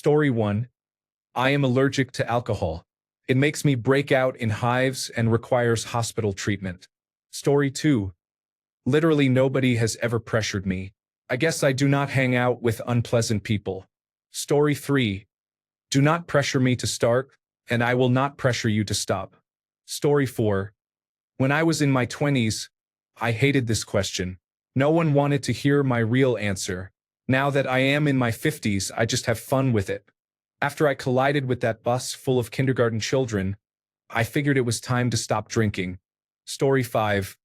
Story 1. I am allergic to alcohol. It makes me break out in hives and requires hospital treatment. Story 2. Literally nobody has ever pressured me. I guess I do not hang out with unpleasant people. Story 3. Do not pressure me to start, and I will not pressure you to stop. Story 4. When I was in my 20s, I hated this question. No one wanted to hear my real answer. Now that I am in my 50s, I just have fun with it. After I collided with that bus full of kindergarten children, I figured it was time to stop drinking. Story 5.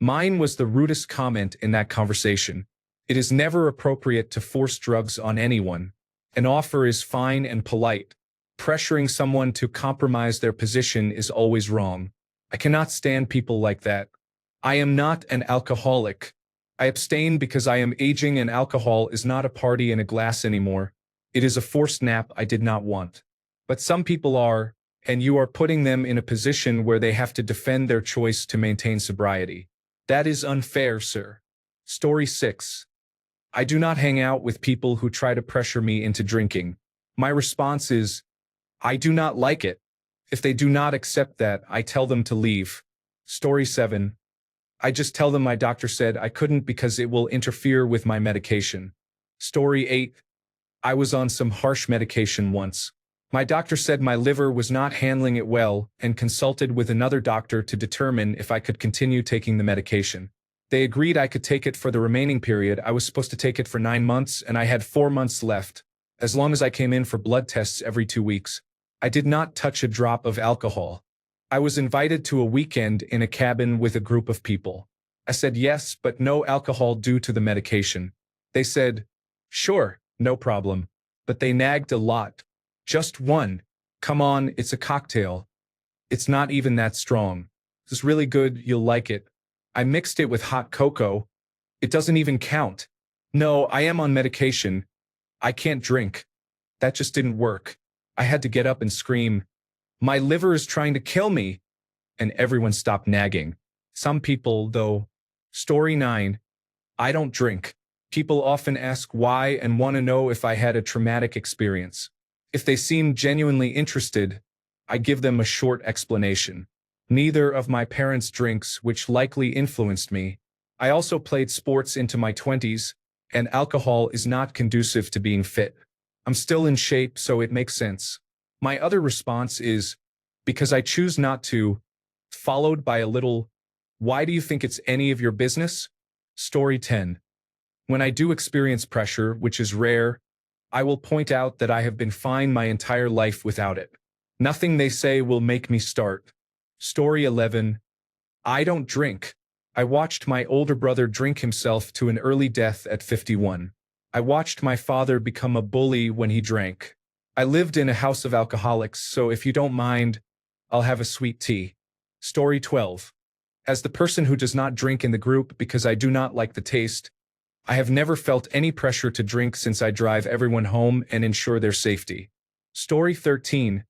Mine was the rudest comment in that conversation. It is never appropriate to force drugs on anyone. An offer is fine and polite. Pressuring someone to compromise their position is always wrong. I cannot stand people like that. I am not an alcoholic. I abstain because I am aging and alcohol is not a party in a glass anymore. It is a forced nap I did not want. But some people are, and you are putting them in a position where they have to defend their choice to maintain sobriety. That is unfair, sir. Story 6. I do not hang out with people who try to pressure me into drinking. My response is, I do not like it. If they do not accept that, I tell them to leave. Story 7. I just tell them my doctor said I couldn't because it will interfere with my medication. Story 8. I was on some harsh medication once. My doctor said my liver was not handling it well and consulted with another doctor to determine if I could continue taking the medication. They agreed I could take it for the remaining period. I was supposed to take it for 9 months and I had 4 months left, as long as I came in for blood tests every 2 weeks. I did not touch a drop of alcohol. I was invited to a weekend in a cabin with a group of people. I said yes, but no alcohol due to the medication. They said, sure, no problem. But they nagged a lot. Just one. Come on, it's a cocktail. It's not even that strong. It's really good, you'll like it. I mixed it with hot cocoa. It doesn't even count. No, I am on medication. I can't drink. That just didn't work. I had to get up and scream, my liver is trying to kill me. And everyone stopped nagging. Some people, though. Story 9. I don't drink. People often ask why and want to know if I had a traumatic experience. If they seem genuinely interested, I give them a short explanation. Neither of my parents drinks, which likely influenced me. I also played sports into my 20s, and alcohol is not conducive to being fit. I'm still in shape, so it makes sense. My other response is, because I choose not to, followed by a little, why do you think it's any of your business? Story 10. When I do experience pressure, which is rare, I will point out that I have been fine my entire life without it. Nothing they say will make me start. Story 11. I don't drink. I watched my older brother drink himself to an early death at 51. I watched my father become a bully when he drank. I lived in a house of alcoholics, so if you don't mind, I'll have a sweet tea. Story 12. As the person who does not drink in the group because I do not like the taste, I have never felt any pressure to drink since I drive everyone home and ensure their safety. Story 13.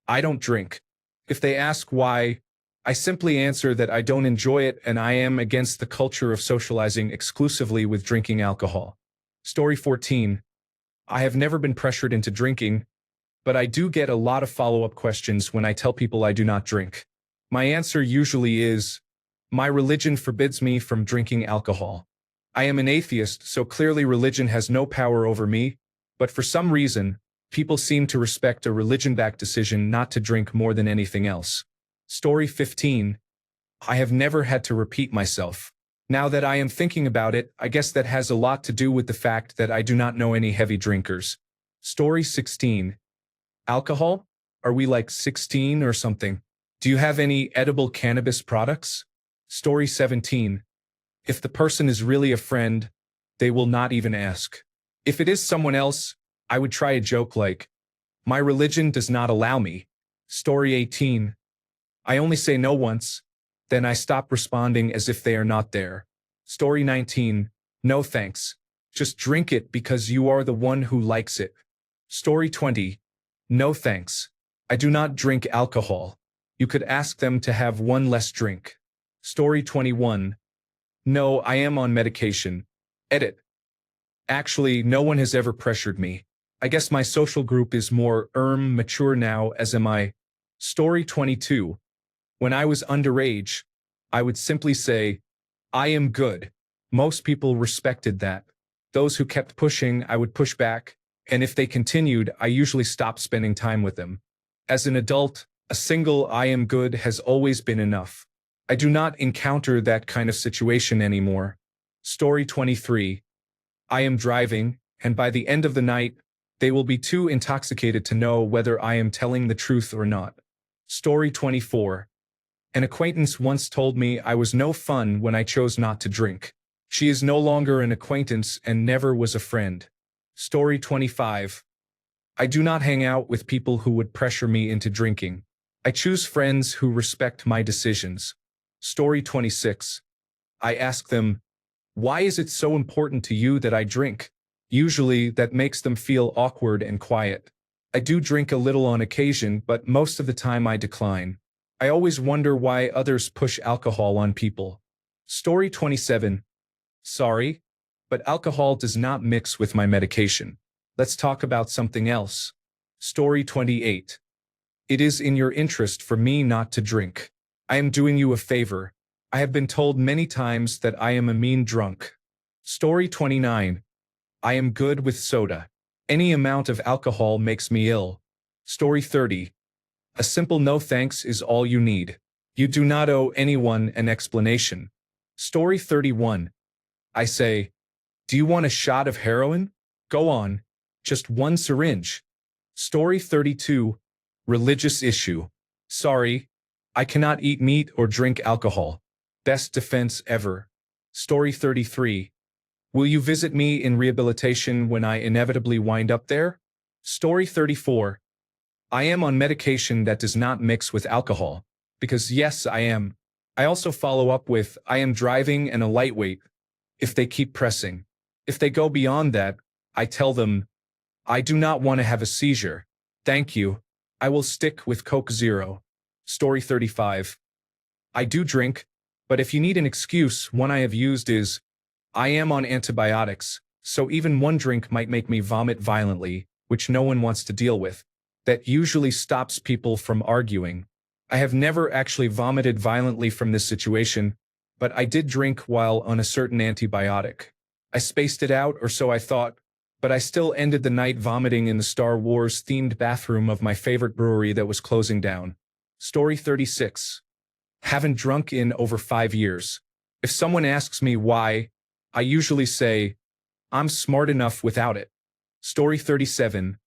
I don't drink. If they ask why, I simply answer that I don't enjoy it and I am against the culture of socializing exclusively with drinking alcohol. Story 14. I have never been pressured into drinking, but I do get a lot of follow-up questions when I tell people I do not drink. My answer usually is, my religion forbids me from drinking alcohol. I am an atheist, so clearly religion has no power over me, but for some reason, people seem to respect a religion-backed decision not to drink more than anything else. Story 15. I have never had to repeat myself. Now that I am thinking about it, I guess that has a lot to do with the fact that I do not know any heavy drinkers. Story 16. Alcohol? Are we like 16 or something? Do you have any edible cannabis products? Story 17. If the person is really a friend, they will not even ask. If it is someone else, I would try a joke like, my religion does not allow me. Story 18. I only say no once, then I stop responding as if they are not there. Story 19. No thanks. Just drink it because you are the one who likes it. Story 20. No thanks. I do not drink alcohol. You could ask them to have one less drink. Story 21. No, I am on medication. Edit. Actually, no one has ever pressured me. I guess my social group is more mature now, as am I. Story 22. When I was underage, I would simply say, I am good. Most people respected that. Those who kept pushing, I would push back, and if they continued, I usually stopped spending time with them. As an adult, a single I am good has always been enough. I do not encounter that kind of situation anymore. Story 23. I am driving, and by the end of the night, they will be too intoxicated to know whether I am telling the truth or not. Story 24. An acquaintance once told me I was no fun when I chose not to drink. She is no longer an acquaintance and never was a friend. Story 25. I do not hang out with people who would pressure me into drinking. I choose friends who respect my decisions. Story 26. I ask them, why is it so important to you that I drink? Usually, that makes them feel awkward and quiet. I do drink a little on occasion, but most of the time I decline. I always wonder why others push alcohol on people. Story 27. Sorry, but alcohol does not mix with my medication. Let's talk about something else. Story 28. It is in your interest for me not to drink. I am doing you a favor. I have been told many times that I am a mean drunk. Story 29. I am good with soda. Any amount of alcohol makes me ill. Story 30. A simple no thanks is all you need. You do not owe anyone an explanation. Story 31. I say, do you want a shot of heroin? Go on. Just one syringe. Story 32. Religious issue. Sorry, I cannot eat meat or drink alcohol. Best defense ever. Story 33. Will you visit me in rehabilitation when I inevitably wind up there? Story 34. I am on medication that does not mix with alcohol. Because yes, I am. I also follow up with, I am driving and a lightweight. If they keep pressing. If they go beyond that, I tell them, I do not want to have a seizure. Thank you. I will stick with Coke Zero. Story 35. I do drink, but if you need an excuse, one I have used is, I am on antibiotics, so even one drink might make me vomit violently, which no one wants to deal with. That usually stops people from arguing. I have never actually vomited violently from this situation, but I did drink while on a certain antibiotic. I spaced it out, or so I thought, but I still ended the night vomiting in the Star Wars-themed bathroom of my favorite brewery that was closing down. Story 36. Haven't drunk in over 5 years. If someone asks me why, I usually say, I'm smart enough without it. Story 37.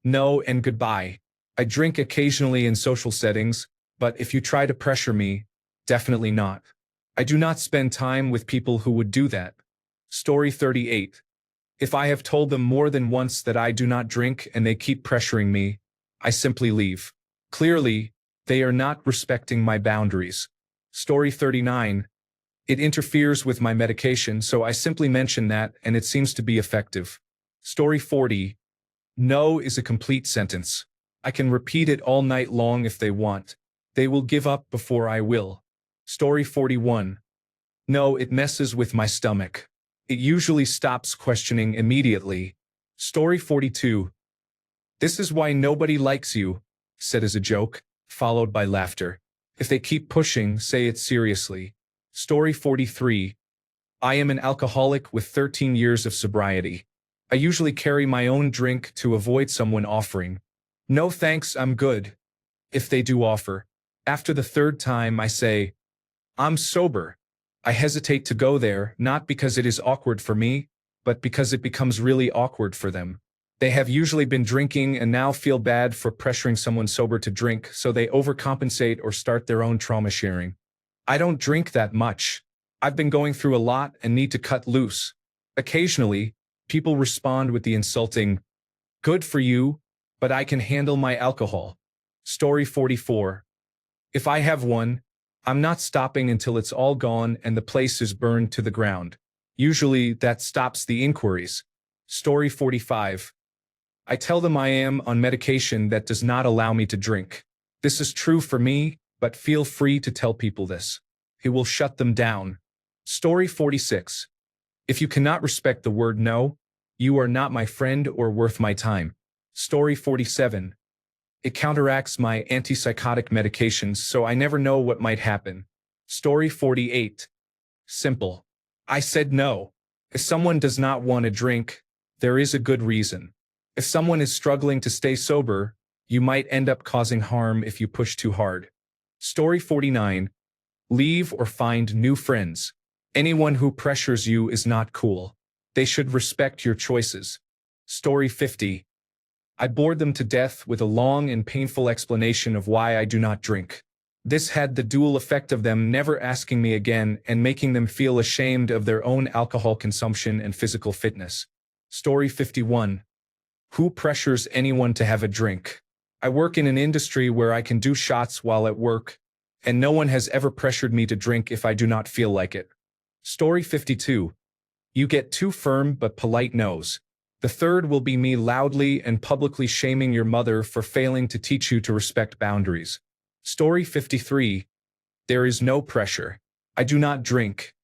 No and goodbye. I drink occasionally in social settings, but if you try to pressure me, definitely not. I do not spend time with people who would do that. Story 38. If I have told them more than once that I do not drink and they keep pressuring me, I simply leave. Clearly, they are not respecting my boundaries. Story 39. It interferes with my medication, so I simply mention that, and it seems to be effective. Story 40. No is a complete sentence. I can repeat it all night long if they want. They will give up before I will. Story 41. No, it messes with my stomach. It usually stops questioning immediately. Story 42. This is why nobody likes you, said as a joke, followed by laughter. If they keep pushing, say it seriously. Story 43. I am an alcoholic with 13 years of sobriety. I usually carry my own drink to avoid someone offering. No thanks, I'm good. If they do offer. After the third time, I say, I'm sober. I hesitate to go there, not because it is awkward for me, but because it becomes really awkward for them. They have usually been drinking and now feel bad for pressuring someone sober to drink, so they overcompensate or start their own trauma sharing. I don't drink that much. I've been going through a lot and need to cut loose. Occasionally, people respond with the insulting, good for you, but I can handle my alcohol. Story 44. If I have one, I'm not stopping until it's all gone and the place is burned to the ground. Usually, that stops the inquiries. Story 45. I tell them I am on medication that does not allow me to drink. This is true for me, but feel free to tell people this. It will shut them down. Story 46. If you cannot respect the word no, you are not my friend or worth my time. Story 47. It counteracts my antipsychotic medications, so I never know what might happen. Story 48. Simple. I said no. If someone does not want a drink, there is a good reason. If someone is struggling to stay sober, you might end up causing harm if you push too hard. Story 49. Leave or find new friends. Anyone who pressures you is not cool. They should respect your choices. Story 50. I bored them to death with a long and painful explanation of why I do not drink. This had the dual effect of them never asking me again and making them feel ashamed of their own alcohol consumption and physical fitness. Story 51. Who pressures anyone to have a drink? I work in an industry where I can do shots while at work, and no one has ever pressured me to drink if I do not feel like it. Story 52. You get two firm but polite no's. The third will be me loudly and publicly shaming your mother for failing to teach you to respect boundaries. Story 53. There is no pressure. I do not drink.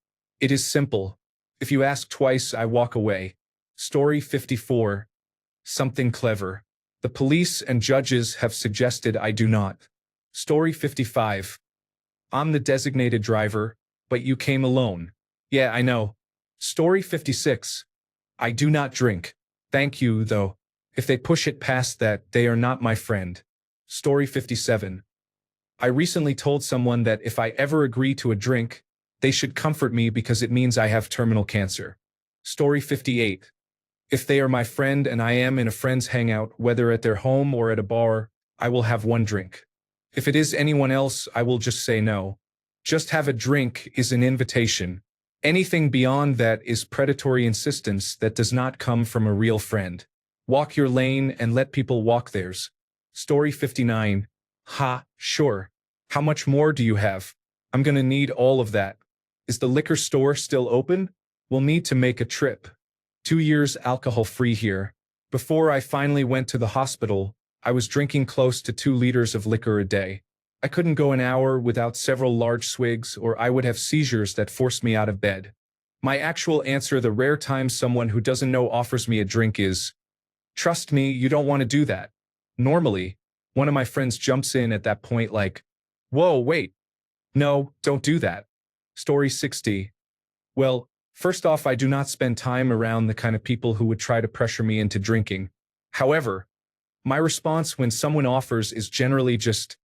It is simple. If you ask twice, I walk away. Story 54. Something clever. The police and judges have suggested I do not. Story 55. I'm the designated driver, but you came alone. Yeah, I know. Story 56. I do not drink. Thank you, though. If they push it past that, they are not my friend. Story 57. I recently told someone that if I ever agree to a drink, they should comfort me because it means I have terminal cancer. Story 58. If they are my friend and I am in a friend's hangout, whether at their home or at a bar, I will have one drink. If it is anyone else, I will just say no. Just have a drink is an invitation. Anything beyond that is predatory insistence that does not come from a real friend. Walk your lane and let people walk theirs. Story 59. Ha, sure. How much more do you have? I'm gonna need all of that. Is the liquor store still open? We'll need to make a trip. 2 years alcohol-free here. Before I finally went to the hospital, I was drinking close to 2 liters of liquor a day. I couldn't go an hour without several large swigs or I would have seizures that forced me out of bed. My actual answer the rare time someone who doesn't know offers me a drink is, trust me, you don't want to do that. Normally, one of my friends jumps in at that point like, whoa, wait. No, don't do that. Story 60. Well, first off, I do not spend time around the kind of people who would try to pressure me into drinking. However, my response when someone offers is generally just,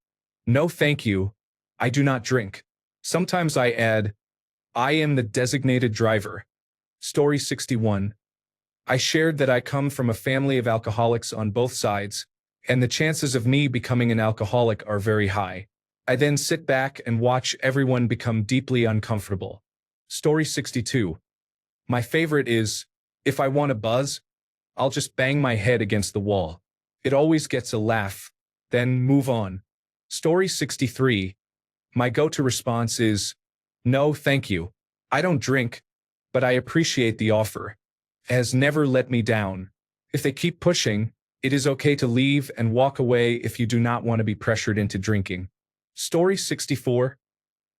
no thank you, I do not drink. Sometimes I add, I am the designated driver. Story 61. I shared that I come from a family of alcoholics on both sides, and the chances of me becoming an alcoholic are very high. I then sit back and watch everyone become deeply uncomfortable. Story 62. My favorite is, if I want a buzz, I'll just bang my head against the wall. It always gets a laugh, then move on. Story 63. My go-to response is, no, thank you. I don't drink, but I appreciate the offer. It has never let me down. If they keep pushing, it is okay to leave and walk away if you do not want to be pressured into drinking. Story 64.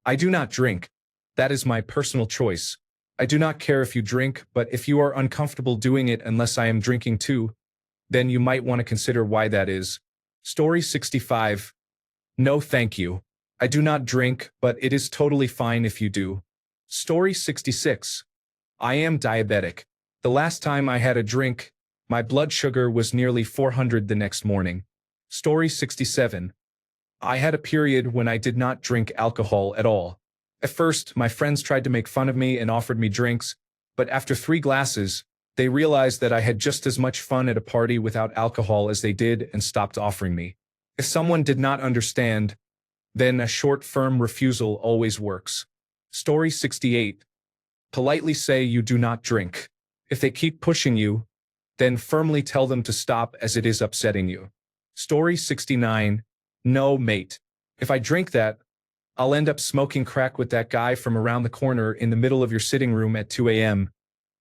I do not drink. That is my personal choice. I do not care if you drink, but if you are uncomfortable doing it unless I am drinking too, then you might want to consider why that is. Story 65. No thank you. I do not drink, but it is totally fine if you do. Story 66. I am diabetic. The last time I had a drink, my blood sugar was nearly 400 the next morning. Story 67. I had a period when I did not drink alcohol at all. At first, my friends tried to make fun of me and offered me drinks, but after 3 glasses, they realized that I had just as much fun at a party without alcohol as they did and stopped offering me. If someone did not understand, then a short, firm refusal always works. Story 68. Politely say you do not drink. If they keep pushing you, then firmly tell them to stop as it is upsetting you. Story 69. No, mate. If I drink that, I'll end up smoking crack with that guy from around the corner in the middle of your sitting room at 2 a.m.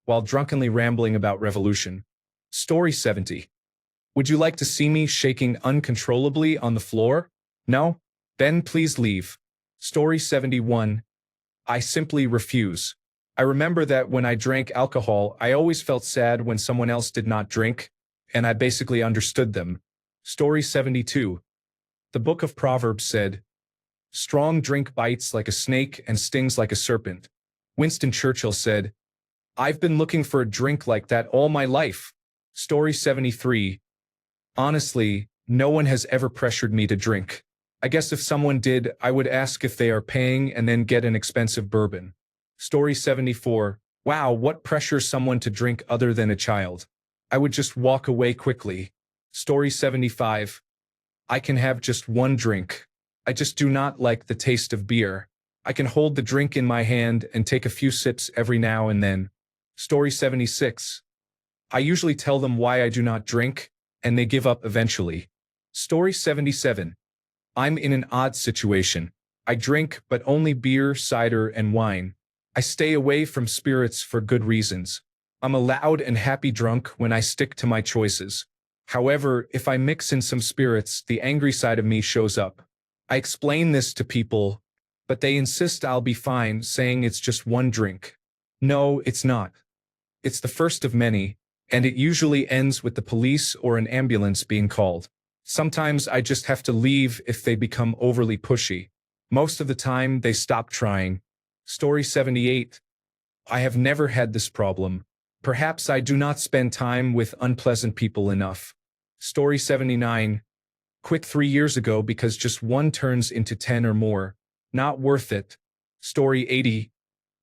while drunkenly rambling about revolution. Story 70. Would you like to see me shaking uncontrollably on the floor? No? Then please leave. Story 71. I simply refuse. I remember that when I drank alcohol, I always felt sad when someone else did not drink. and I basically understood them. Story 72. The Book of Proverbs said, "Strong drink bites like a snake and stings like a serpent." Winston Churchill said, "I've been looking for a drink like that all my life." Story 73. Honestly, no one has ever pressured me to drink. I guess if someone did, I would ask if they are paying and then get an expensive bourbon. Story 74. Wow, what pressures someone to drink other than a child? I would just walk away quickly. Story 75. I can have just one drink. I just do not like the taste of beer. I can hold the drink in my hand and take a few sips every now and then. Story 76. I usually tell them why I do not drink, and they give up eventually. Story 77. I'm in an odd situation. I drink, but only beer, cider, and wine. I stay away from spirits for good reasons. I'm a loud and happy drunk when I stick to my choices. However, if I mix in some spirits, the angry side of me shows up. I explain this to people, but they insist I'll be fine, saying it's just one drink. No, it's not. It's the first of many, and it usually ends with the police or an ambulance being called. Sometimes I just have to leave if they become overly pushy. Most of the time, they stop trying. Story 78. I have never had this problem. Perhaps I do not spend time with unpleasant people enough. Story 79. Quit 3 years ago because just one turns into 10 or more. Not worth it. Story 80.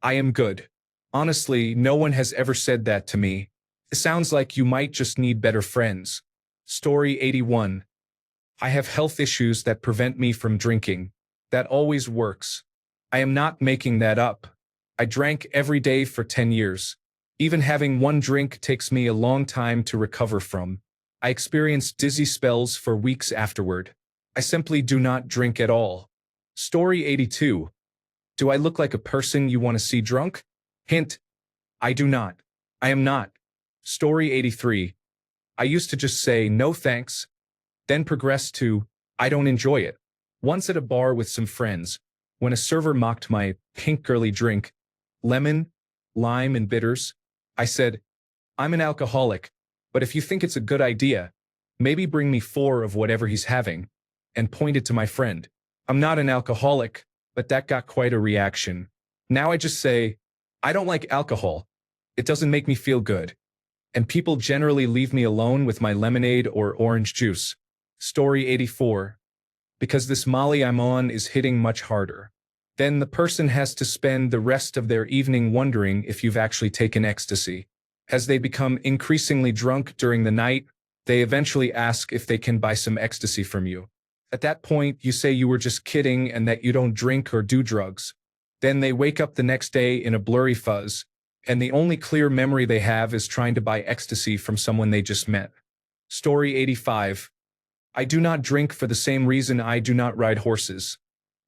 I am good. Honestly, no one has ever said that to me. It sounds like you might just need better friends. Story 81. I have health issues that prevent me from drinking. That always works. I am not making that up. I drank every day for 10 years. Even having one drink takes me a long time to recover from. I experienced dizzy spells for weeks afterward. I simply do not drink at all. Story 82. Do I look like a person you want to see drunk? Hint. I do not. I am not. Story 83. I used to just say no thanks, then progress to I don't enjoy it. Once at a bar with some friends, when a server mocked my pink girly drink, lemon, lime, and bitters, I said, I'm an alcoholic, but if you think it's a good idea, maybe bring me 4 of whatever he's having, and pointed to my friend. I'm not an alcoholic, but that got quite a reaction. Now I just say, I don't like alcohol. It doesn't make me feel good. And people generally leave me alone with my lemonade or orange juice. Story 84. Because this Molly I'm on is hitting much harder. Then the person has to spend the rest of their evening wondering if you've actually taken ecstasy. As they become increasingly drunk during the night, they eventually ask if they can buy some ecstasy from you. At that point, you say you were just kidding and that you don't drink or do drugs. Then they wake up the next day in a blurry fuzz, and the only clear memory they have is trying to buy ecstasy from someone they just met. Story 85. I do not drink for the same reason I do not ride horses.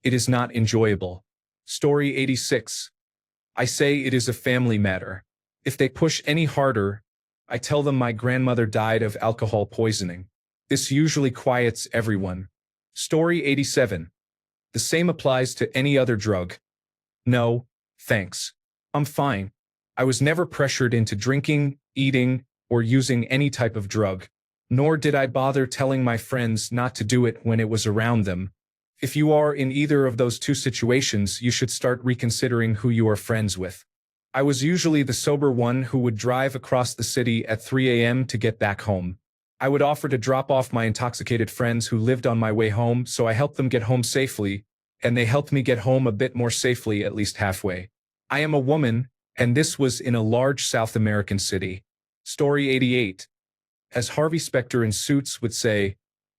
It is not enjoyable. Story 86. I say it is a family matter. If they push any harder, I tell them my grandmother died of alcohol poisoning. This usually quiets everyone. Story 87. The same applies to any other drug. No, thanks. I'm fine. I was never pressured into drinking, eating, or using any type of drug. Nor did I bother telling my friends not to do it when it was around them. If you are in either of those two situations, you should start reconsidering who you are friends with. I was usually the sober one who would drive across the city at 3 a.m. to get back home. I would offer to drop off my intoxicated friends who lived on my way home, so I helped them get home safely, and they helped me get home a bit more safely, at least halfway. I am a woman, and this was in a large South American city. Story 88. As Harvey Specter in Suits would say,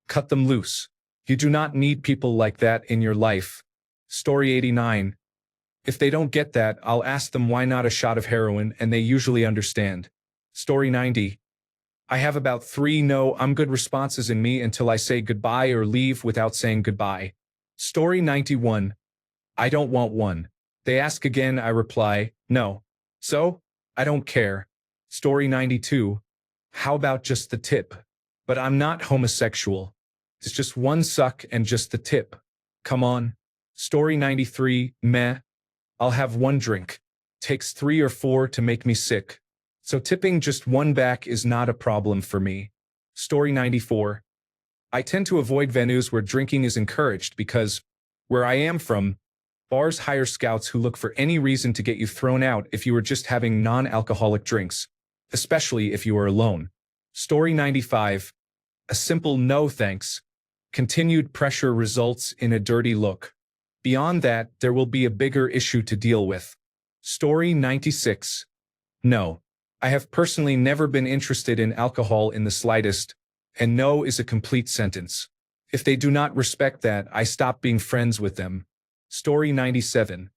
cut them loose. You do not need people like that in your life. Story 89. If they don't get that, I'll ask them why not a shot of heroin, and they usually understand. Story 90. I have about 3 no I'm good responses in me until I say goodbye or leave without saying goodbye. Story 91. I don't want one. They ask again, I reply, no. So, I don't care. Story 92. How about just the tip? But I'm not homosexual. It's just one suck and just the tip. Come on. Story 93. Meh. I'll have one drink. Takes 3 or 4 to make me sick. So tipping just one back is not a problem for me. Story 94. I tend to avoid venues where drinking is encouraged because, where I am from, bars hire scouts who look for any reason to get you thrown out if you are just having non-alcoholic drinks, especially if you are alone. Story 95. A simple no thanks. Continued pressure results in a dirty look. Beyond that, there will be a bigger issue to deal with. Story 96. No. I have personally never been interested in alcohol in the slightest, and no is a complete sentence. If they do not respect that, I stop being friends with them. Story 97.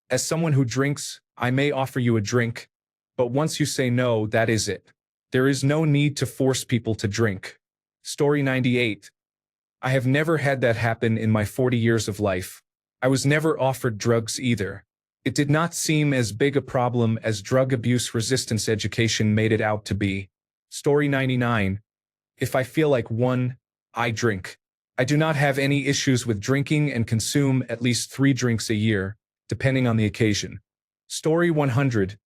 As someone who drinks, I may offer you a drink, but once you say no, that is it. There is no need to force people to drink. Story 98. I have never had that happen in my 40 years of life. I was never offered drugs either. It did not seem as big a problem as drug abuse resistance education made it out to be. Story 99. If I feel like one, I drink. I do not have any issues with drinking and consume at least 3 drinks a year, depending on the occasion. Story 100.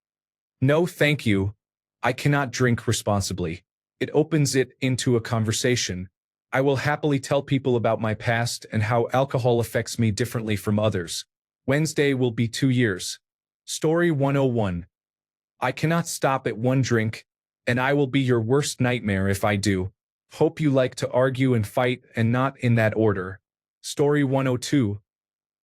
No, thank you. I cannot drink responsibly. It opens it into a conversation. I will happily tell people about my past and how alcohol affects me differently from others. Wednesday will be 2 years. Story 101. I cannot stop at 1 drink, and I will be your worst nightmare if I do. Hope you like to argue and fight and not in that order. Story 102.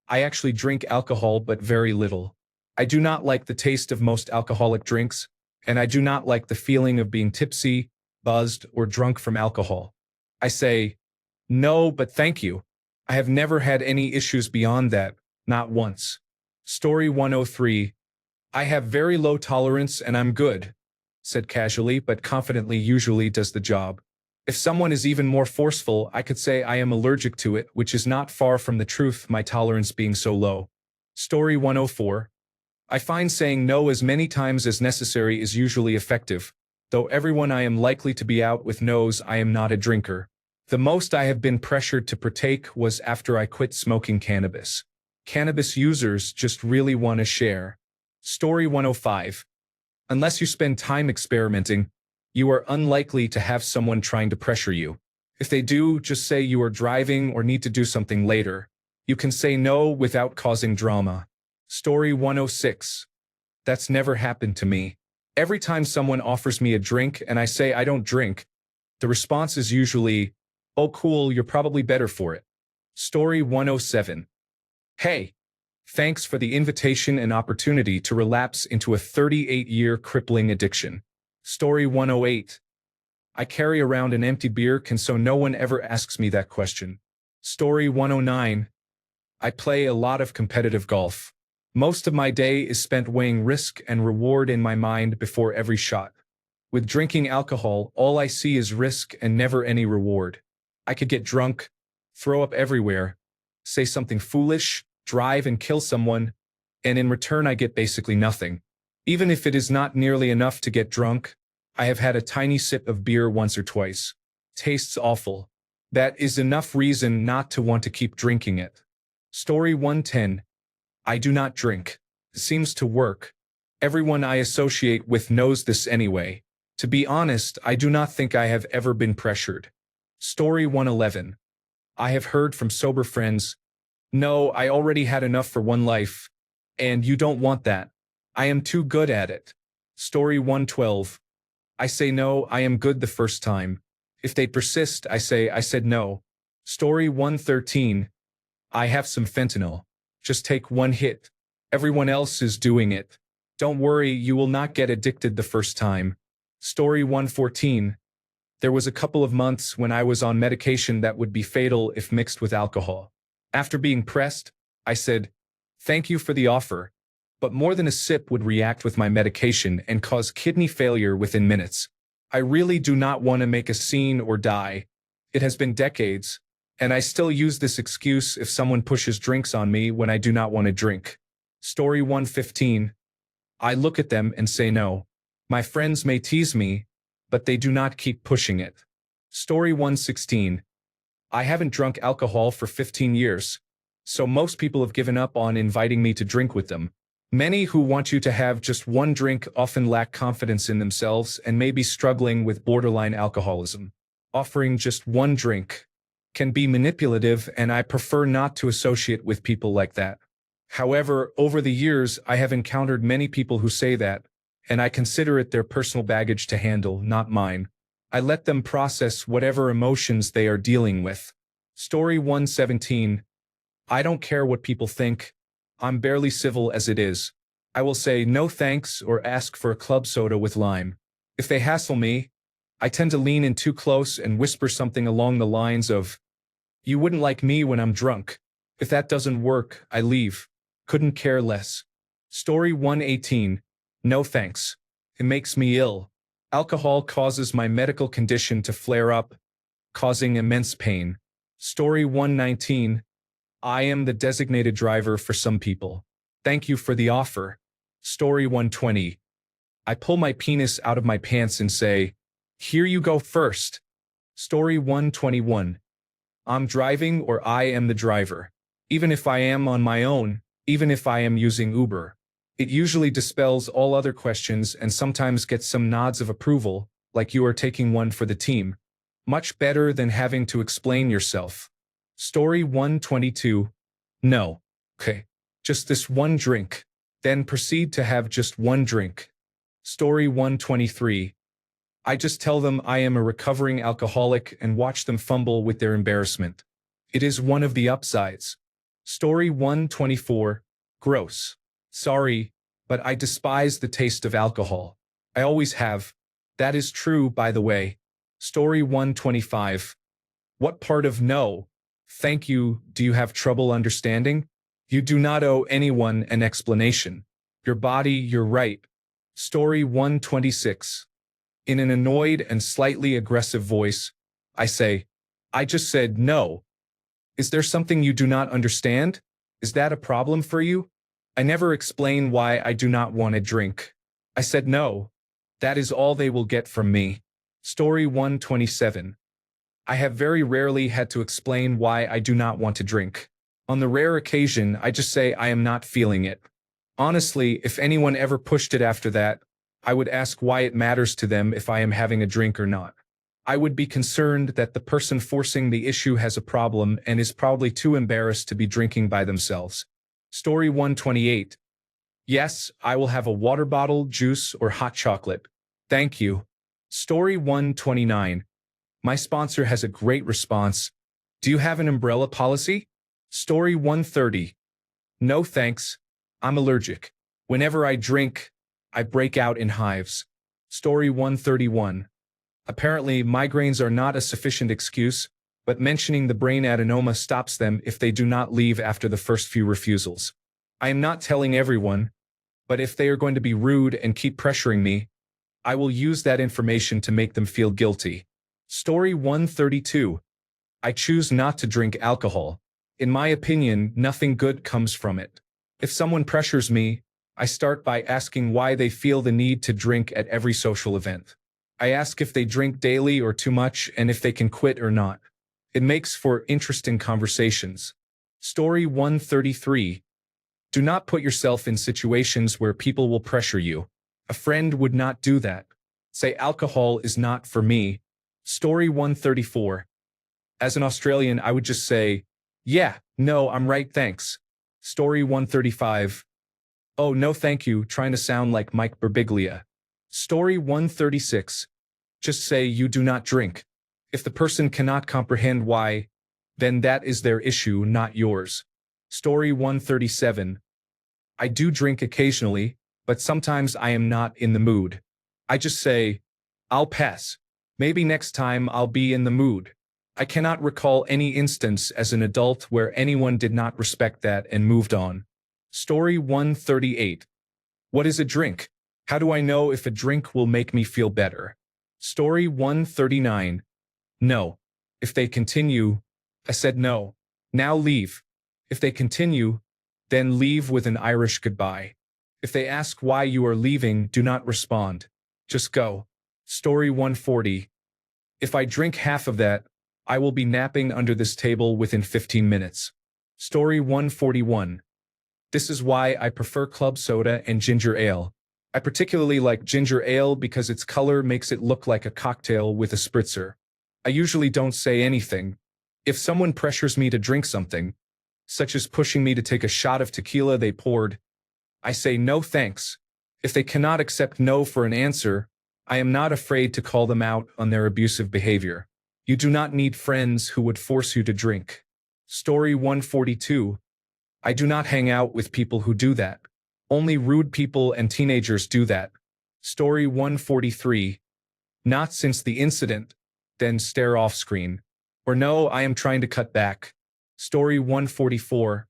I actually drink alcohol but very little. I do not like the taste of most alcoholic drinks, and I do not like the feeling of being tipsy, buzzed, or drunk from alcohol. I say, no, but thank you. I have never had any issues beyond that, not once. Story 103. I have very low tolerance and I'm good, said casually but confidently usually does the job. If someone is even more forceful, I could say I am allergic to it, which is not far from the truth, my tolerance being so low. Story 104. I find saying no as many times as necessary is usually effective, though everyone I am likely to be out with knows I am not a drinker. The most I have been pressured to partake was after I quit smoking cannabis. Cannabis users just really want to share. Story 105. Unless you spend time experimenting, you are unlikely to have someone trying to pressure you. If they do, just say you are driving or need to do something later. You can say no without causing drama. Story 106. That's never happened to me. Every time someone offers me a drink and I say I don't drink, the response is usually, oh cool, you're probably better for it. Story 107. Hey, thanks for the invitation and opportunity to relapse into a 38-year crippling addiction. Story 108. I carry around an empty beer can so no one ever asks me that question. Story 109. I play a lot of competitive golf. Most of my day is spent weighing risk and reward in my mind before every shot. With drinking alcohol, all I see is risk and never any reward. I could get drunk, throw up everywhere, say something foolish, drive and kill someone, and in return I get basically nothing. Even if it is not nearly enough to get drunk, I have had a tiny sip of beer once or twice. Tastes awful. That is enough reason not to want to keep drinking it. Story 110. I do not drink. It seems to work. Everyone I associate with knows this anyway. To be honest, I do not think I have ever been pressured. Story 111. I have heard from sober friends, no, I already had enough for one life, and you don't want that. I am too good at it. Story 112. I say no, I am good the first time. If they persist, I say I said no. Story 113. I have some fentanyl. Just take 1 hit. Everyone else is doing it. Don't worry, you will not get addicted the first time. Story 114. There was a couple of months when I was on medication that would be fatal if mixed with alcohol. After being pressed, I said, thank you for the offer, but more than a sip would react with my medication and cause kidney failure within minutes. I really do not want to make a scene or die. It has been decades, and I still use this excuse if someone pushes drinks on me when I do not want to drink. Story 115. I look at them and say no. My friends may tease me, but they do not keep pushing it. Story 116. I haven't drunk alcohol for 15 years, so most people have given up on inviting me to drink with them. Many who want you to have just 1 drink often lack confidence in themselves and may be struggling with borderline alcoholism. Offering just one drink can be manipulative, and I prefer not to associate with people like that. However, over the years, I have encountered many people who say that, and I consider it their personal baggage to handle, not mine. I let them process whatever emotions they are dealing with. Story 117. I don't care what people think. I'm barely civil as it is. I will say no thanks or ask for a club soda with lime. If they hassle me, I tend to lean in too close and whisper something along the lines of, "You wouldn't like me when I'm drunk." If that doesn't work, I leave. Couldn't care less. Story 118. No thanks. It makes me ill. Alcohol causes my medical condition to flare up, causing immense pain. Story 119. I am the designated driver for some people. Thank you for the offer. Story 120. I pull my penis out of my pants and say, "Here you go first." Story 121. I'm driving, or I am the driver. Even if I am on my own, even if I am using Uber. It usually dispels all other questions and sometimes gets some nods of approval, like you are taking one for the team. Much better than having to explain yourself. Story 122. No. Okay. Just this one drink. Then proceed to have just one drink. Story 123. I just tell them I am a recovering alcoholic and watch them fumble with their embarrassment. It is one of the upsides. Story 124. Gross. Sorry, but I despise the taste of alcohol. I always have. That is true, by the way. Story 125. What part of no, thank you, do you have trouble understanding? You do not owe anyone an explanation. Your body, you're right. Story 126. In an annoyed and slightly aggressive voice, I say, I just said no. Is there something you do not understand? Is that a problem for you? I never explain why I do not want a drink. I said no. That is all they will get from me. Story 127. I have very rarely had to explain why I do not want to drink. On the rare occasion, I just say I am not feeling it. Honestly, if anyone ever pushed it after that, I would ask why it matters to them if I am having a drink or not. I would be concerned that the person forcing the issue has a problem and is probably too embarrassed to be drinking by themselves. Story 128. Yes, I will have a water bottle, juice, or hot chocolate. Thank you. Story 129. My sponsor has a great response. Do you have an umbrella policy? Story 130. No thanks. I'm allergic. Whenever I drink, I break out in hives. Story 131. Apparently, migraines are not a sufficient excuse, but mentioning the brain adenoma stops them if they do not leave after the first few refusals. I am not telling everyone, but if they are going to be rude and keep pressuring me, I will use that information to make them feel guilty. Story 132. I choose not to drink alcohol. In my opinion, nothing good comes from it. If someone pressures me, I start by asking why they feel the need to drink at every social event. I ask if they drink daily or too much and if they can quit or not. It makes for interesting conversations. Story 133. Do not put yourself in situations where people will pressure you. A friend would not do that. Say alcohol is not for me. Story 134. As an Australian, I would just say, yeah, no, I'm right, thanks. Story 135. Oh, no thank you, trying to sound like Mike Birbiglia. Story 136. Just say you do not drink. If the person cannot comprehend why, then that is their issue, not yours. Story 137. I do drink occasionally, but sometimes I am not in the mood. I just say, I'll pass. Maybe next time I'll be in the mood. I cannot recall any instance as an adult where anyone did not respect that and moved on. Story 138. What is a drink? How do I know if a drink will make me feel better? Story 139. No. If they continue, I said no. Now leave. If they continue, then leave with an Irish goodbye. If they ask why you are leaving, do not respond. Just go. Story 140. If I drink half of that, I will be napping under this table within 15 minutes. Story 141. This is why I prefer club soda and ginger ale. I particularly like ginger ale because its color makes it look like a cocktail with a spritzer. I usually don't say anything. If someone pressures me to drink something, such as pushing me to take a shot of tequila they poured, I say no thanks. If they cannot accept no for an answer, I am not afraid to call them out on their abusive behavior. You do not need friends who would force you to drink. Story 142. I do not hang out with people who do that. Only rude people and teenagers do that. Story 143. Not since the incident. Then stare off screen. Or no, I am trying to cut back. Story 144.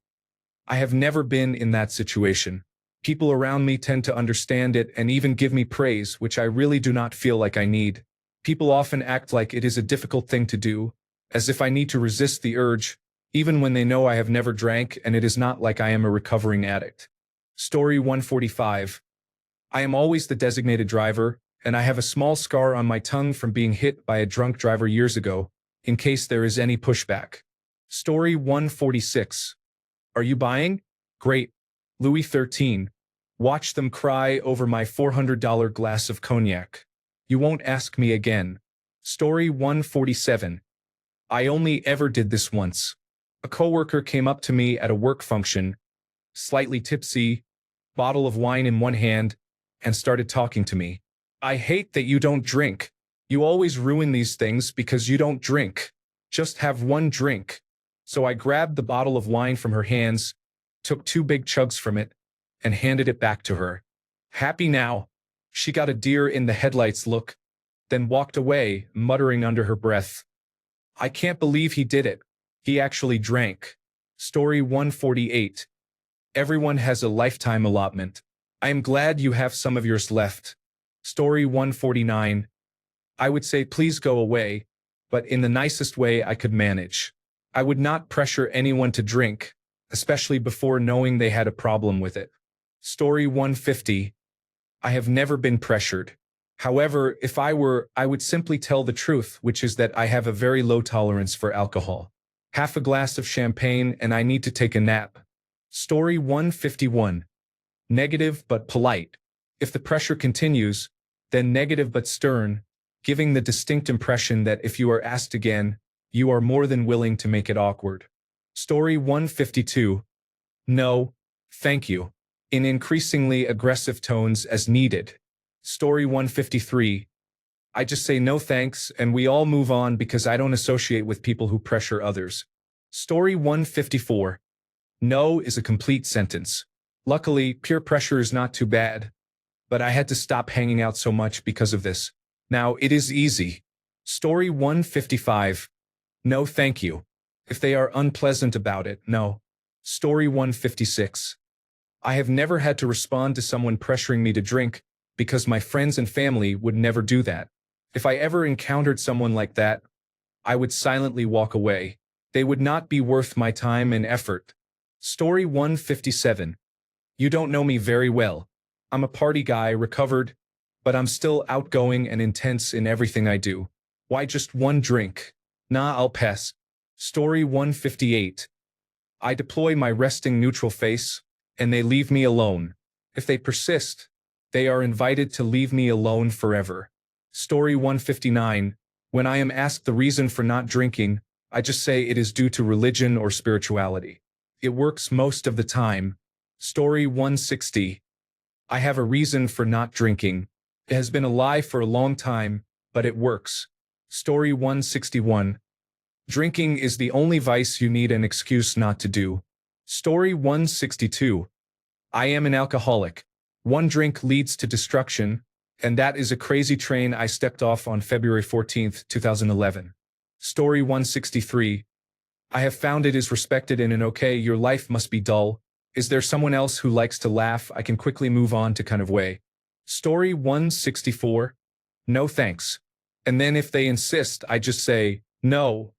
I have never been in that situation. People around me tend to understand it and even give me praise, which I really do not feel like I need. People often act like it is a difficult thing to do, as if I need to resist the urge, even when they know I have never drank and it is not like I am a recovering addict. Story 145. I am always the designated driver, and I have a small scar on my tongue from being hit by a drunk driver years ago, in case there is any pushback. Story 146. Are you buying? Great. Louis XIII. Watch them cry over my $400 glass of cognac. You won't ask me again. Story 147. I only ever did this once. A coworker came up to me at a work function, slightly tipsy, bottle of wine in one hand, and started talking to me. I hate that you don't drink. You always ruin these things because you don't drink. Just have one drink. So I grabbed the bottle of wine from her hands, took 2 big chugs from it, and handed it back to her. Happy now. She got a deer in the headlights look, then walked away, muttering under her breath. I can't believe he did it. He actually drank. Story 148. Everyone has a lifetime allotment. I am glad you have some of yours left. Story 149. I would say please go away, but in the nicest way I could manage. I would not pressure anyone to drink, especially before knowing they had a problem with it. Story 150. I have never been pressured. However, if I were, I would simply tell the truth, which is that I have a very low tolerance for alcohol. Half a glass of champagne and I need to take a nap. Story 151. Negative but polite. If the pressure continues, then negative but stern, giving the distinct impression that if you are asked again, you are more than willing to make it awkward. Story 152. No, thank you. In increasingly aggressive tones as needed. Story 153. I just say no thanks and we all move on because I don't associate with people who pressure others. Story 154. No is a complete sentence. Luckily, peer pressure is not too bad, but I had to stop hanging out so much because of this. Now it is easy. Story 155. No thank you. If they are unpleasant about it, no. Story 156. I have never had to respond to someone pressuring me to drink because my friends and family would never do that. If I ever encountered someone like that, I would silently walk away. They would not be worth my time and effort. Story 157. You don't know me very well. I'm a party guy, recovered, but I'm still outgoing and intense in everything I do. Why just one drink? Nah, I'll pass. Story 158. I deploy my resting neutral face, and they leave me alone. If they persist, they are invited to leave me alone forever. Story 159. When I am asked the reason for not drinking, I just say it is due to religion or spirituality. It works most of the time. Story 160. I have a reason for not drinking. It has been a lie for a long time, but it works. Story 161. Drinking is the only vice you need an excuse not to do. Story 162. I am an alcoholic. One drink leads to destruction, and that is a crazy train I stepped off on February 14, 2011. Story 163. I have found it is respected in an okay, your life must be dull. Is there someone else who likes to laugh? I can quickly move on to kind of way. Story 164. No thanks. And then if they insist, I just say, no,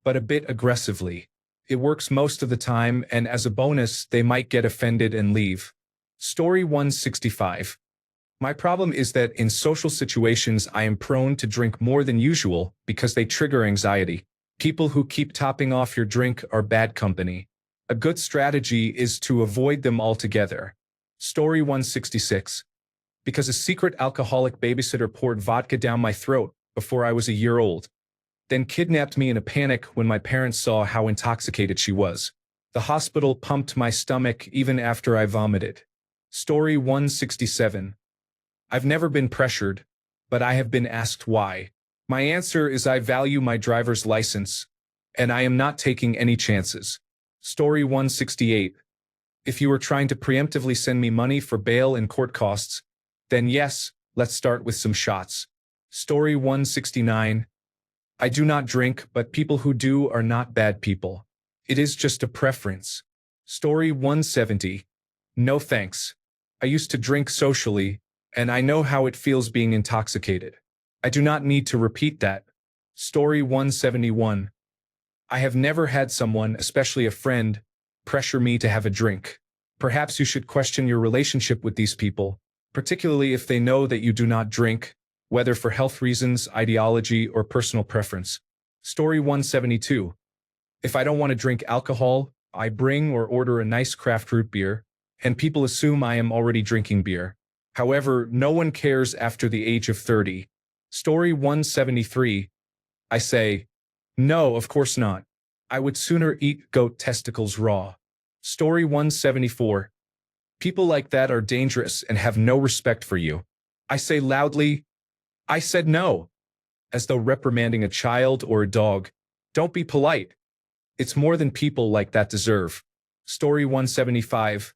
but a bit aggressively. It works most of the time, and as a bonus, they might get offended and leave. Story 165. My problem is that in social situations I am prone to drink more than usual because they trigger anxiety. People who keep topping off your drink are bad company. A good strategy is to avoid them altogether. Story 166. Because a secret alcoholic babysitter poured vodka down my throat before I was a year old. then kidnapped me in a panic when my parents saw how intoxicated she was. The hospital pumped my stomach even after I vomited. Story 167. I've never been pressured, but I have been asked why. My answer is I value my driver's license, and I am not taking any chances. Story 168. If you were trying to preemptively send me money for bail and court costs, then yes, let's start with some shots. Story 169. I do not drink, but people who do are not bad people. It is just a preference. Story 170. No thanks. I used to drink socially, and I know how it feels being intoxicated. I do not need to repeat that. Story 171. I have never had someone, especially a friend, pressure me to have a drink. Perhaps you should question your relationship with these people, particularly if they know that you do not drink, whether for health reasons, ideology, or personal preference. Story 172. If I don't want to drink alcohol, I bring or order a nice craft root beer, and people assume I am already drinking beer. However, no one cares after the age of 30. Story 173. I say, no, of course not. I would sooner eat goat testicles raw. Story 174. People like that are dangerous and have no respect for you. I say loudly, I said no, as though reprimanding a child or a dog. Don't be polite. It's more than people like that deserve. Story 175.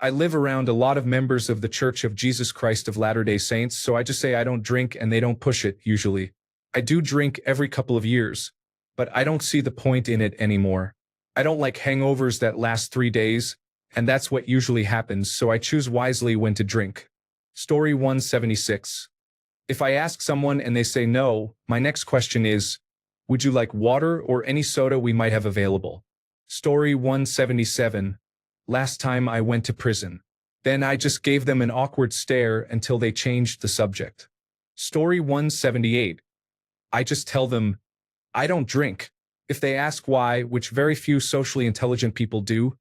I live around a lot of members of the Church of Jesus Christ of Latter-day Saints, so I just say I don't drink and they don't push it, usually. I do drink every couple of years, but I don't see the point in it anymore. I don't like hangovers that last 3 days, and that's what usually happens, so I choose wisely when to drink. Story 176. If I ask someone and they say no, my next question is, would you like water or any soda we might have available? Story 177. Last time I went to prison. Then I just gave them an awkward stare until they changed the subject. Story 178. I just tell them, I don't drink. If they ask why, which very few socially intelligent people do,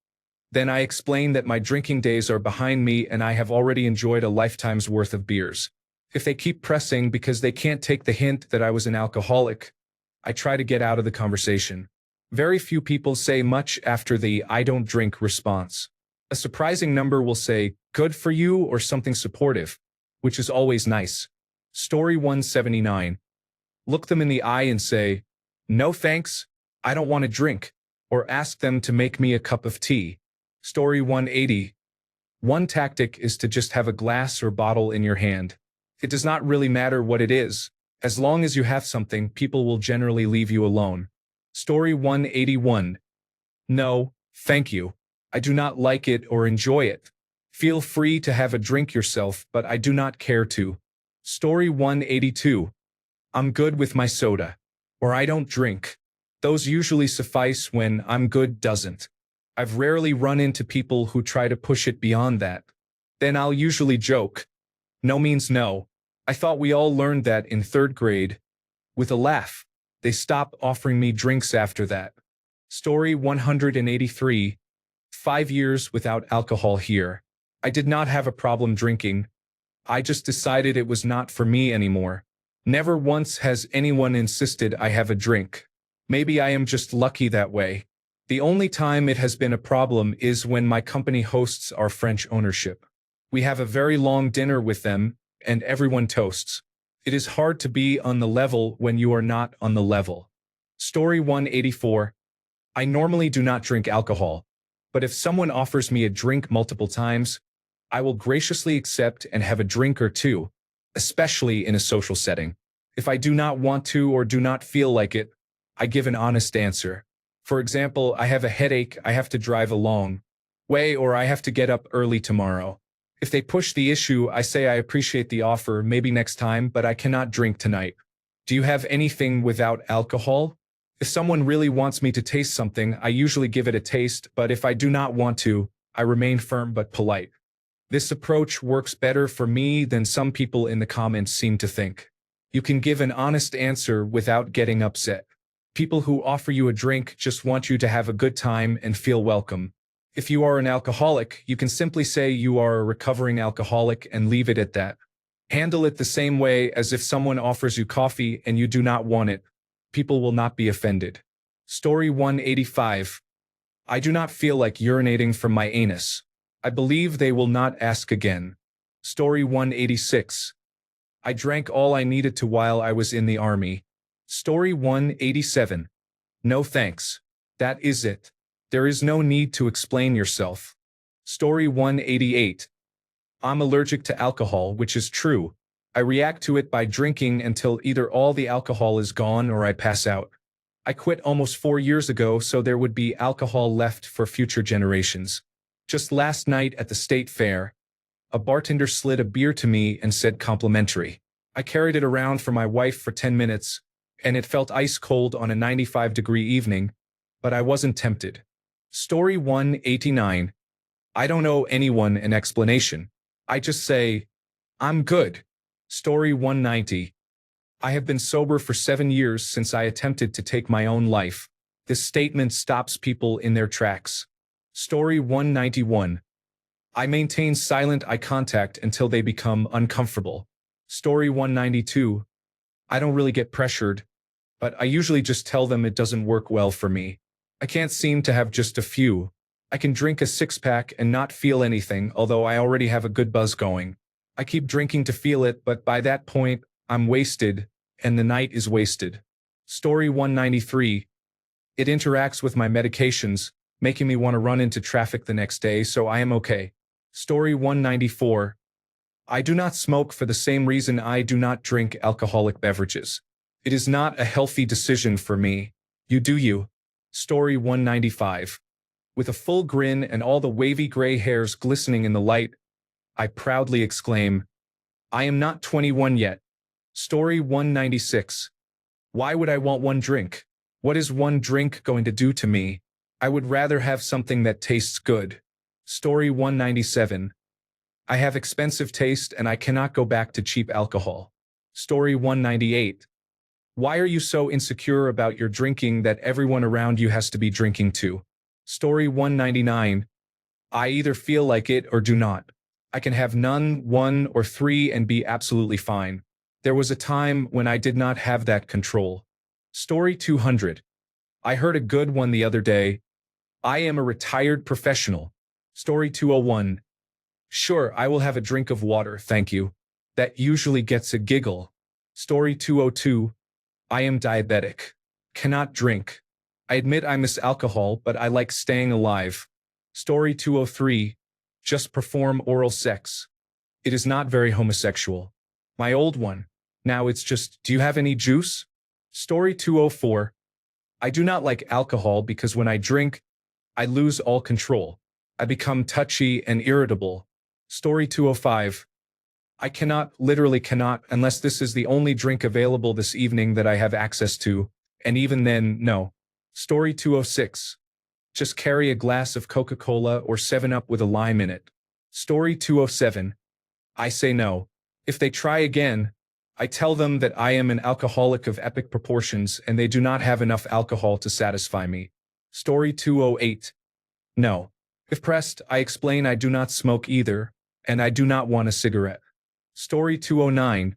then I explain that my drinking days are behind me and I have already enjoyed a lifetime's worth of beers. If they keep pressing because they can't take the hint that I was an alcoholic, I try to get out of the conversation. Very few people say much after the I don't drink response. A surprising number will say, good for you, or something supportive, which is always nice. Story 179. Look them in the eye and say, no thanks, I don't want to drink, or ask them to make me a cup of tea. Story 180. One tactic is to just have a glass or bottle in your hand. It does not really matter what it is. As long as you have something, people will generally leave you alone. Story 181. No, thank you. I do not like it or enjoy it. Feel free to have a drink yourself, but I do not care to. Story 182. I'm good with my soda. Or I don't drink. Those usually suffice when I'm good doesn't. I've rarely run into people who try to push it beyond that. Then I'll usually joke. No means no. I thought we all learned that in 3rd grade. With a laugh. They stopped offering me drinks after that. Story 183. 5 years without alcohol here. I did not have a problem drinking. I just decided it was not for me anymore. Never once has anyone insisted I have a drink. Maybe I am just lucky that way. The only time it has been a problem is when my company hosts our French ownership. We have a very long dinner with them, and everyone toasts. It is hard to be on the level when you are not on the level. Story 184. I normally do not drink alcohol, but if someone offers me a drink multiple times, I will graciously accept and have a drink or two, especially in a social setting. If I do not want to or do not feel like it, I give an honest answer. For example, I have a headache, I have to drive a long way, or I have to get up early tomorrow. If they push the issue, I say I appreciate the offer, maybe next time, but I cannot drink tonight. Do you have anything without alcohol? If someone really wants me to taste something, I usually give it a taste, but if I do not want to, I remain firm but polite. This approach works better for me than some people in the comments seem to think. You can give an honest answer without getting upset. People who offer you a drink just want you to have a good time and feel welcome. If you are an alcoholic, you can simply say you are a recovering alcoholic and leave it at that. Handle it the same way as if someone offers you coffee and you do not want it. People will not be offended. Story 185. I do not feel like urinating from my anus. I believe they will not ask again. Story 186. I drank all I needed to while I was in the army. Story 187. No thanks. That is it. There is no need to explain yourself. Story 188. I'm allergic to alcohol, which is true. I react to it by drinking until either all the alcohol is gone or I pass out. I quit almost 4 years ago, so there would be alcohol left for future generations. Just last night at the state fair, a bartender slid a beer to me and said complimentary. I carried it around for my wife for 10 minutes, and it felt ice cold on a 95-degree evening, but I wasn't tempted. Story 189. I don't owe anyone an explanation. I just say, I'm good. Story 190. I have been sober for 7 years since I attempted to take my own life. This statement stops people in their tracks. Story 191. I maintain silent eye contact until they become uncomfortable. Story 192. I don't really get pressured, but I usually just tell them it doesn't work well for me. I can't seem to have just a few. I can drink a six-pack and not feel anything, although I already have a good buzz going. I keep drinking to feel it, but by that point, I'm wasted, and the night is wasted. Story 193. It interacts with my medications, making me want to run into traffic the next day, so I am okay. Story 194. I do not smoke for the same reason I do not drink alcoholic beverages. It is not a healthy decision for me. You do you. Story 195. With a full grin and all the wavy gray hairs glistening in the light, I proudly exclaim, I am not 21 yet. Story 196. Why would I want one drink? What is one drink going to do to me? I would rather have something that tastes good. Story 197. I have expensive taste and I cannot go back to cheap alcohol. Story 198. Why are you so insecure about your drinking that everyone around you has to be drinking too? Story 199. I either feel like it or do not. I can have none, 1, or 3 and be absolutely fine. There was a time when I did not have that control. Story 200. I heard a good one the other day. I am a retired professional. Story 201. Sure, I will have a drink of water, thank you. That usually gets a giggle. Story 202. I am diabetic. Cannot drink. I admit I miss alcohol, but I like staying alive. Story 203. Just perform oral sex. It is not very homosexual. My old one. Now it's just, do you have any juice? Story 204. I do not like alcohol because when I drink, I lose all control. I become touchy and irritable. Story 205. I cannot, literally cannot, unless this is the only drink available this evening that I have access to, and even then, no. Story 206. Just carry a glass of Coca-Cola or 7-Up with a lime in it. Story 207. I say no. If they try again, I tell them that I am an alcoholic of epic proportions and they do not have enough alcohol to satisfy me. Story 208. No. If pressed, I explain I do not smoke either, and I do not want a cigarette. Story 209.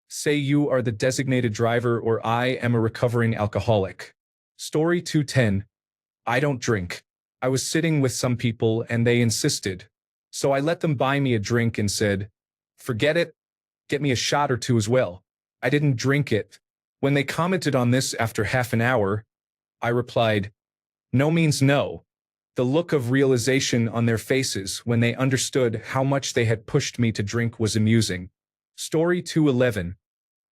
Say you are the designated driver or I am a recovering alcoholic. Story 210. I don't drink. I was sitting with some people and they insisted. So I let them buy me a drink and said, forget it. Get me a shot or two as well. I didn't drink it. When they commented on this after half an hour, I replied, no means no. The look of realization on their faces when they understood how much they had pushed me to drink was amusing. Story 211.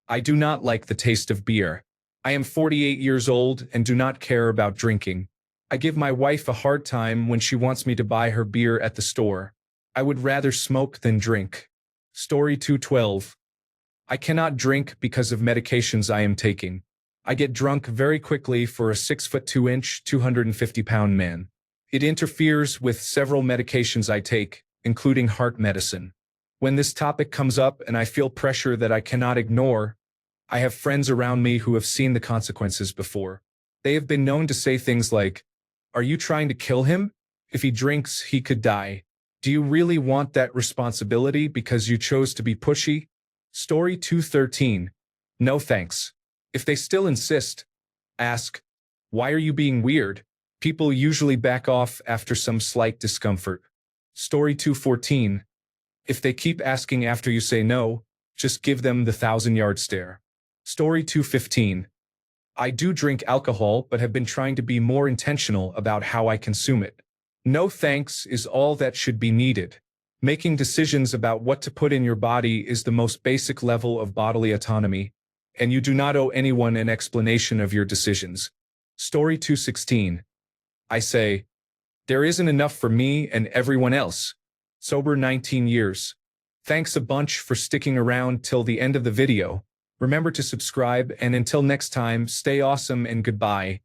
I do not like the taste of beer. I am 48 years old and do not care about drinking. I give my wife a hard time when she wants me to buy her beer at the store. I would rather smoke than drink. Story 212. I cannot drink because of medications I am taking. I get drunk very quickly for a 6'2", 250-pound man. It interferes with several medications I take, including heart medicine. When this topic comes up and I feel pressure that I cannot ignore, I have friends around me who have seen the consequences before. They have been known to say things like, are you trying to kill him? If he drinks, he could die. Do you really want that responsibility because you chose to be pushy? Story 213. No thanks. If they still insist, Ask, why are you being weird? People usually back off after some slight discomfort. Story 214. If they keep asking after you say no, just give them the 1,000-yard stare. Story 215. I do drink alcohol but have been trying to be more intentional about how I consume it. No thanks is all that should be needed. Making decisions about what to put in your body is the most basic level of bodily autonomy, and you do not owe anyone an explanation of your decisions. Story 216. I say, there isn't enough for me and everyone else. Sober 19 years. Thanks a bunch for sticking around till the end of the video. Remember to subscribe, and until next time, stay awesome and goodbye.